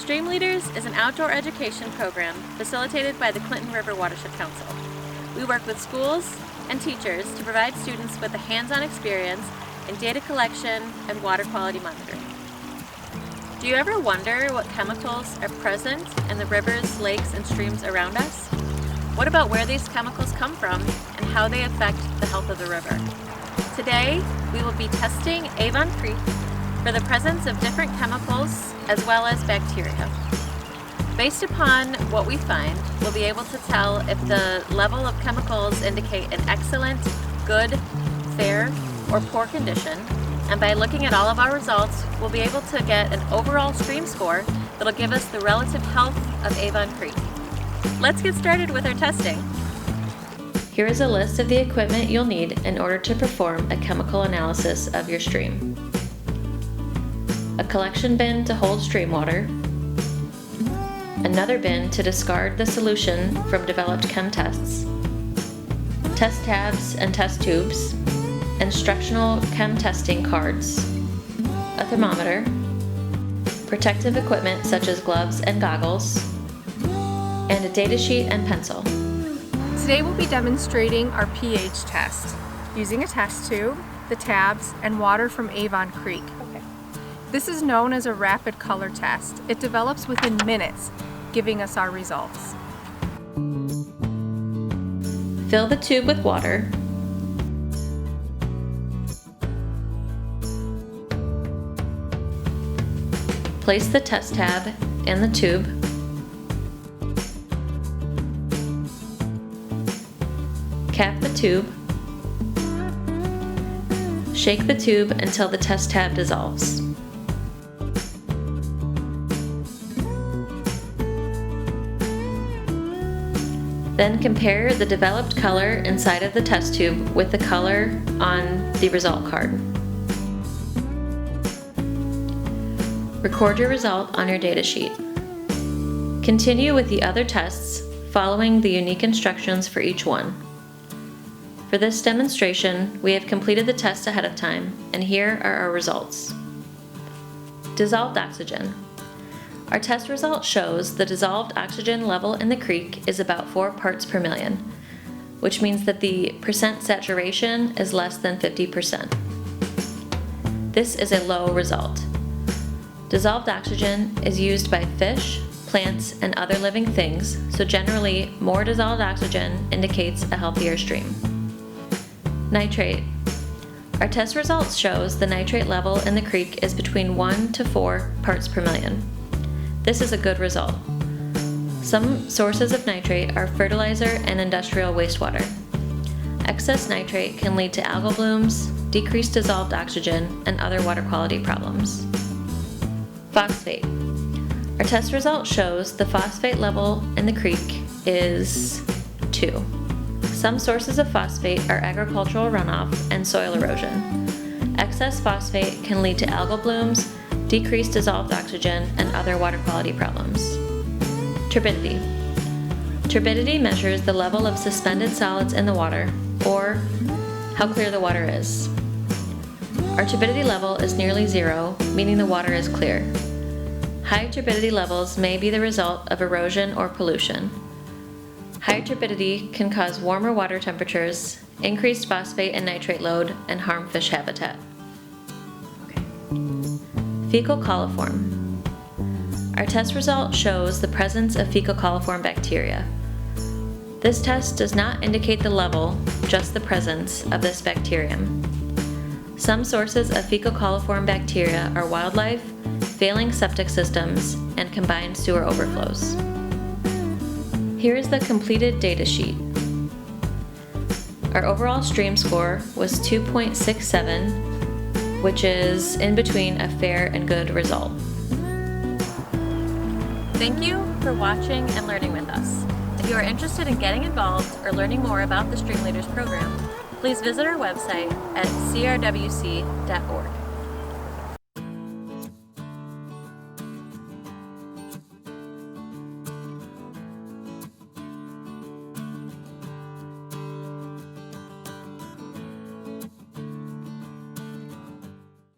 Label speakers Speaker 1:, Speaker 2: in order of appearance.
Speaker 1: Stream Leaders is an outdoor education program facilitated by the Clinton River Watershed Council. We work with schools and teachers to provide students with a hands-on experience in data collection and water quality monitoring. Do you ever wonder what chemicals are present in the rivers, lakes, and streams around us? What about where these chemicals come from and how they affect the health of the river? Today, we will be testing Avon Creek for the presence of different chemicals as well as bacteria. Based upon what we find, we'll be able to tell if the level of chemicals indicate an excellent, good, fair, or poor condition. And by looking at all of our results, we'll be able to get an overall stream score that'll give us the relative health of Avon Creek. Let's get started with our testing. Here is a list of the equipment you'll need in order to perform a chemical analysis of your stream. A collection bin to hold stream water, another bin to discard the solution from developed chem tests, test tabs and test tubes, instructional chem testing cards, a thermometer, protective equipment such as gloves and goggles, and a data sheet and pencil.
Speaker 2: Today we'll be demonstrating our pH test using a test tube, the tabs, and water from Avon Creek. This is known as a rapid color test. It develops within minutes, giving us our results.
Speaker 1: Fill the tube with water. Place the test tab in the tube. Cap the tube. Shake the tube until the test tab dissolves. Then compare the developed color inside of the test tube with the color on the result card. Record your result on your data sheet. Continue with the other tests, following the unique instructions for each one. For this demonstration, we have completed the test ahead of time, and here are our results. Dissolved oxygen. Our test result shows the dissolved oxygen level in the creek is about 4 parts per million, which means that the percent saturation is less than 50%. This is a low result. Dissolved oxygen is used by fish, plants, and other living things, so generally more dissolved oxygen indicates a healthier stream. Nitrate. Our test results shows the nitrate level in the creek is between 1 to 4 parts per million. This is a good result. Some sources of nitrate are fertilizer and industrial wastewater. Excess nitrate can lead to algal blooms, decreased dissolved oxygen, and other water quality problems. Phosphate. Our test result shows the phosphate level in the creek is 2. Some sources of phosphate are agricultural runoff and soil erosion. Excess phosphate can lead to algal blooms, decreased dissolved oxygen, and other water quality problems. Turbidity. Turbidity measures the level of suspended solids in the water, or how clear the water is. Our turbidity level is nearly 0, meaning the water is clear. High turbidity levels may be the result of erosion or pollution. High turbidity can cause warmer water temperatures, increased phosphate and nitrate load, and harm fish habitat. Fecal coliform. Our test result shows the presence of fecal coliform bacteria. This test does not indicate the level, just the presence of this bacterium. Some sources of fecal coliform bacteria are wildlife, failing septic systems, and combined sewer overflows. Here is the completed data sheet. Our overall stream score was 2.67, which is in between a fair and good result. Thank you for watching and learning with us. If you are interested in getting involved or learning more about the Stream Leaders program, please visit our website at crwc.org.